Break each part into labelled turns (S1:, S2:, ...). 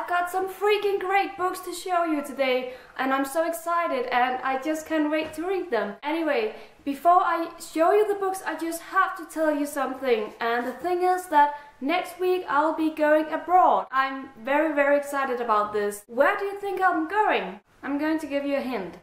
S1: I've got some freaking great books to show you today, and I'm so excited and I just can't wait to read them. Anyway, before I show you the books, I just have to tell you something, and the thing is that next week I'll be going abroad. I'm very excited about this. Where do you think I'm going? I'm going to give you a hint.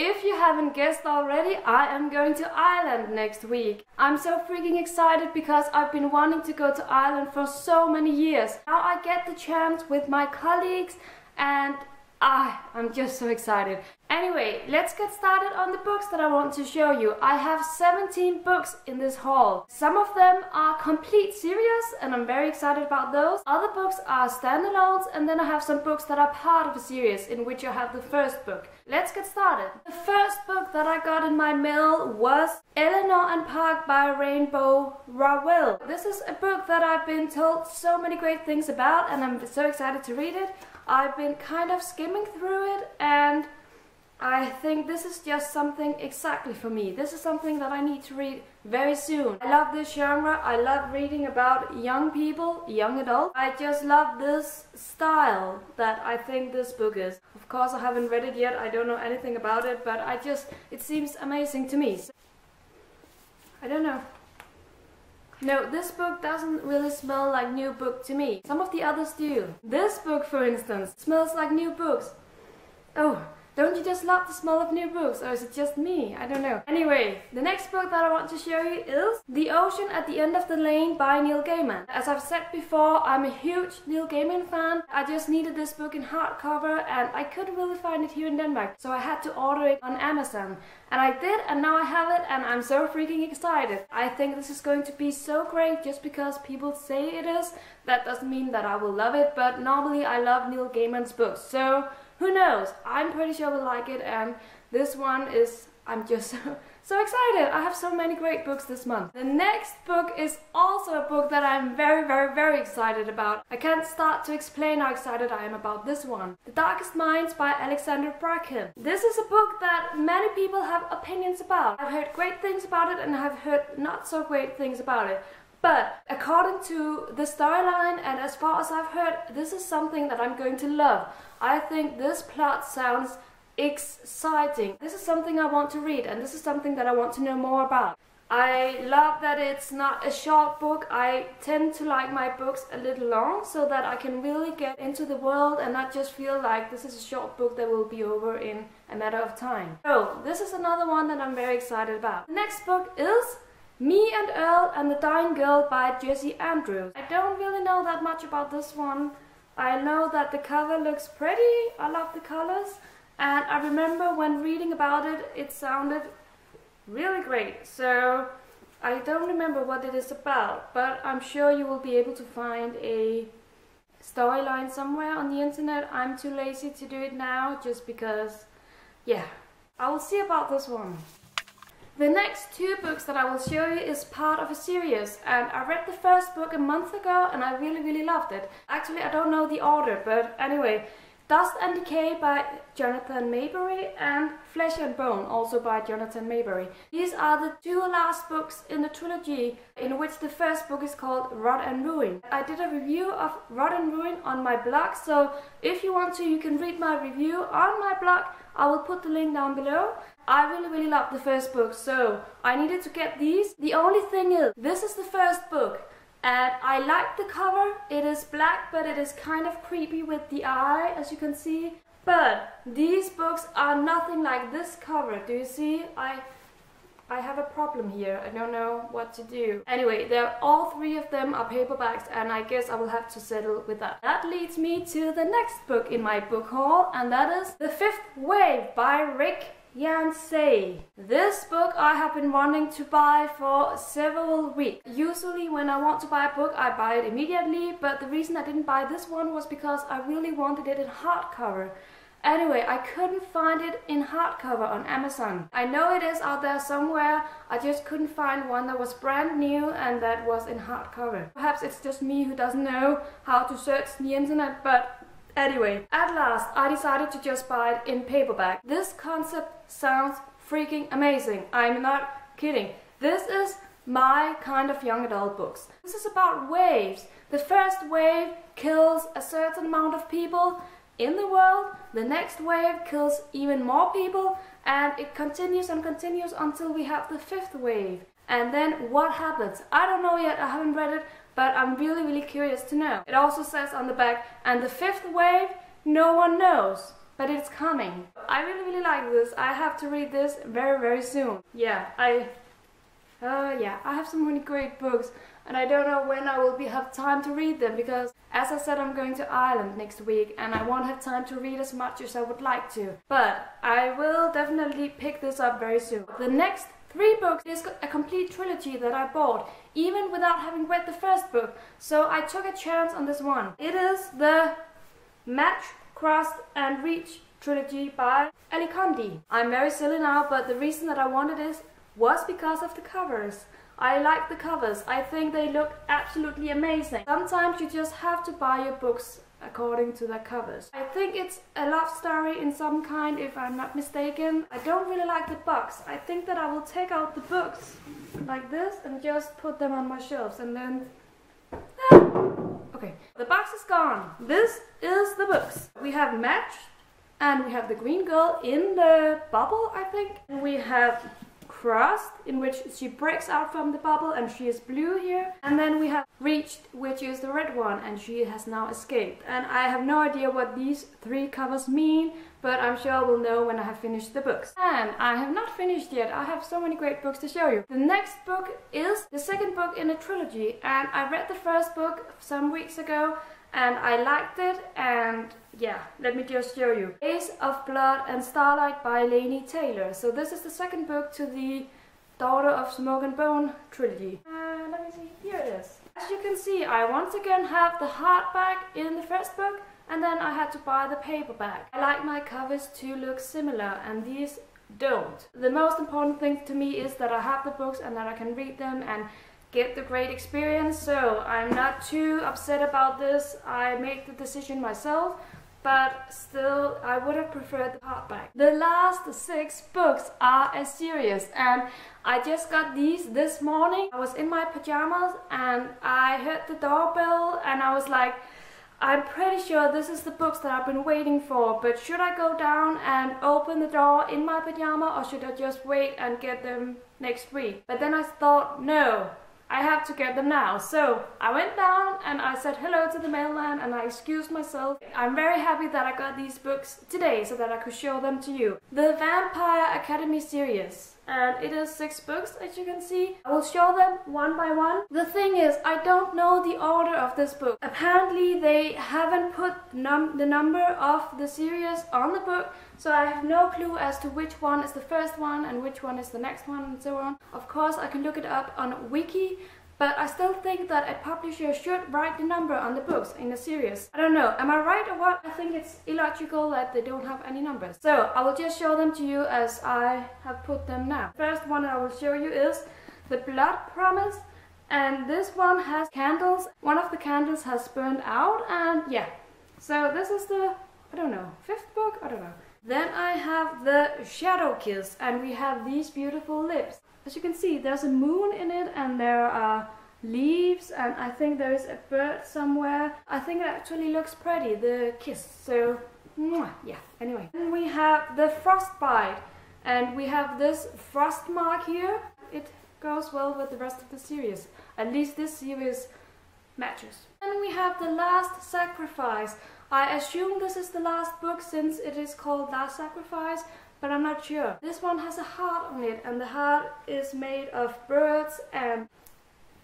S1: If you haven't guessed already, I am going to Ireland next week. I'm so freaking excited because I've been wanting to go to Ireland for so many years. Now I get the chance with my colleagues and I'm just so excited. Anyway, let's get started on the books that I want to show you. I have 17 books in this haul. Some of them are complete series and I'm very excited about those. Other books are standalones, and then I have some books that are part of a series in which I have the first book. Let's get started. The first book that I got in my mail was Eleanor and Park by Rainbow Rowell. This is a book that I've been told so many great things about and I'm so excited to read it. I've been kind of skimming through it and I think this is just something exactly for me. This is something that I need to read very soon. I love this genre. I love reading about young people, young adults. I just love this style that I think this book is. Of course, I haven't read it yet. I don't know anything about it, but it seems amazing to me. So, I don't know. No, this book doesn't really smell like new book to me. Some of the others do. This book, for instance, smells like new books. Oh, don't you just love the smell of new books, or is it just me? I don't know. Anyway, the next book that I want to show you is The Ocean at the End of the Lane by Neil Gaiman. As I've said before, I'm a huge Neil Gaiman fan. I just needed this book in hardcover and I couldn't really find it here in Denmark, so I had to order it on Amazon. And I did, and now I have it and I'm so freaking excited. I think this is going to be so great just because people say it is. That doesn't mean that I will love it, but normally I love Neil Gaiman's books. So who knows? I'm pretty sure I will like it, and this one is, I'm just so excited. I have so many great books this month. The next book is also a book that I'm very excited about. I can't start to explain how excited I am about this one. The Darkest Minds by Alexandra Bracken. This is a book that many people have opinions about. I've heard great things about it and I've heard not so great things about it. But according to the storyline and as far as I've heard, this is something that I'm going to love. I think this plot sounds exciting. This is something I want to read and this is something that I want to know more about. I love that it's not a short book. I tend to like my books a little long so that I can really get into the world and not just feel like this is a short book that will be over in a matter of time. So this is another one that I'm very excited about. The next book is Me and Earl and the Dying Girl by Jessie Andrews. I don't really know that much about this one. I know that the cover looks pretty. I love the colors. And I remember when reading about it, it sounded really great. So I don't remember what it is about, but I'm sure you will be able to find a storyline somewhere on the internet. I'm too lazy to do it now just because, yeah, I will see about this one. The next two books that I will show you is part of a series, and I read the first book a month ago and I really loved it. Actually, I don't know the order, but anyway, Dust and Decay by Jonathan Maberry and Flesh and Bone, also by Jonathan Maberry. These are the two last books in the trilogy, in which the first book is called Rot and Ruin. I did a review of Rot and Ruin on my blog, so if you want to, you can read my review on my blog. I will put the link down below. I really loved the first book, so I needed to get these. The only thing is, this is the first book. And I like the cover. It is black, but it is kind of creepy with the eye, as you can see. But these books are nothing like this cover. Do you see? I have a problem here. I don't know what to do. Anyway, all three of them are paperbacks, and I guess I will have to settle with that. That leads me to the next book in my book haul, and that is The Fifth Wave by Rick Yancey. This book I have been wanting to buy for several weeks. Usually when I want to buy a book I buy it immediately, but the reason I didn't buy this one was because I really wanted it in hardcover. Anyway, I couldn't find it in hardcover on Amazon. I know it is out there somewhere, I just couldn't find one that was brand new and that was in hardcover. Perhaps it's just me who doesn't know how to search the internet, but anyway, at last I decided to just buy it in paperback. This concept sounds freaking amazing. I'm not kidding. This is my kind of young adult books. This is about waves. The first wave kills a certain amount of people in the world, the next wave kills even more people, and it continues and continues until we have the fifth wave. And then what happens? I don't know yet, I haven't read it, but I'm really curious to know. It also says on the back, and the fifth wave, no one knows, but it's coming. I really like this. I have to read this very soon. Yeah, I have so many great books, and I don't know when I will have time to read them, because as I said, I'm going to Ireland next week and I won't have time to read as much as I would like to. But I will definitely pick this up very soon. The next 3 books is a complete trilogy that I bought, even without having read the first book. So I took a chance on this one. It is the Match, Crossed and Reach trilogy by Alexandra. I'm very silly now, but the reason that I wanted this was because of the covers. I like the covers. I think they look absolutely amazing. Sometimes you just have to buy your books according to their covers. I think it's a love story in some kind, if I'm not mistaken. I don't really like the box. I think that I will take out the books like this and just put them on my shelves and then... Okay, the box is gone. This is the books. We have Match, and we have the green girl in the bubble, I think. And we have Crossed, in which she breaks out from the bubble and she is blue here. And then we have Reached, which is the red one, and she has now escaped. And I have no idea what these 3 covers mean, but I'm sure I will know when I have finished the books. And I have not finished yet. I have so many great books to show you. The next book is the second book in a trilogy, and I read the first book some weeks ago and I liked it, and yeah, let me just show you. Days of Blood and Starlight by Laini Taylor. So this is the second book to the Daughter of Smoke and Bone trilogy. Let me see, here it is. As you can see, I once again have the hardback in the first book, and then I had to buy the paperback. I like my covers to look similar, and these don't. The most important thing to me is that I have the books and that I can read them and get the great experience, so I'm not too upset about this. I make the decision myself, but still I would have preferred the hardback. The last 6 books are a series, and I just got these this morning. I was in my pajamas and I heard the doorbell and I was like, I'm pretty sure this is the books that I've been waiting for, but should I go down and open the door in my pajama, or should I just wait and get them next week? But then I thought, no, I have to get them now. So I went down and I said hello to the mailman and I excused myself. I'm very happy that I got these books today so that I could show them to you. The Vampire Academy series, and it is 6 books, as you can see. I will show them one by one. The thing is, I don't know the order of this book. Apparently they haven't put the number of the series on the book, so I have no clue as to which one is the first one and which one is the next one and so on. Of course I can look it up on Wiki, but I still think that a publisher should write the number on the books in the series. I don't know, am I right or what? I think it's illogical that they don't have any numbers. So I will just show them to you as I have put them now. First one I will show you is The Blood Promise, and this one has candles. One of the candles has burned out, and yeah. So this is the, I don't know, 5th book? I don't know. Then I have The Shadow Kiss, and we have these beautiful lips. As you can see, there's a moon in it and there are leaves, and I think there is a bird somewhere. I think it actually looks pretty, the kiss, so yeah, anyway. Then we have The Frostbite, and we have this frost mark here. It goes well with the rest of the series. At least this series matches. Then we have The Last Sacrifice. I assume this is the last book since it is called Last Sacrifice, but I'm not sure. This one has a heart on it, and the heart is made of birds and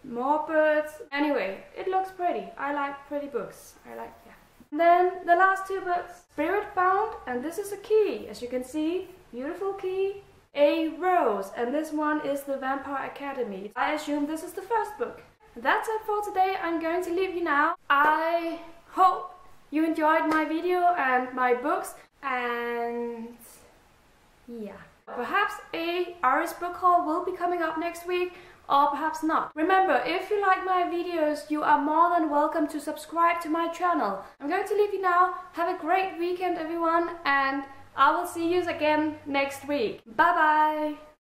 S1: more birds. Anyway, it looks pretty. I like pretty books. Yeah. And then the last 2 books. Spirit Bound, and this is a key. As you can see, beautiful key. A Rose, and this one is The Vampire Academy. I assume this is the first book. That's it for today. I'm going to leave you now. I hope you enjoyed my video and my books. And yeah, perhaps a Irish book haul will be coming up next week, or perhaps not. Remember, if you like my videos, you are more than welcome to subscribe to my channel. I'm going to leave you now. Have a great weekend, everyone, and I will see you again next week. Bye bye!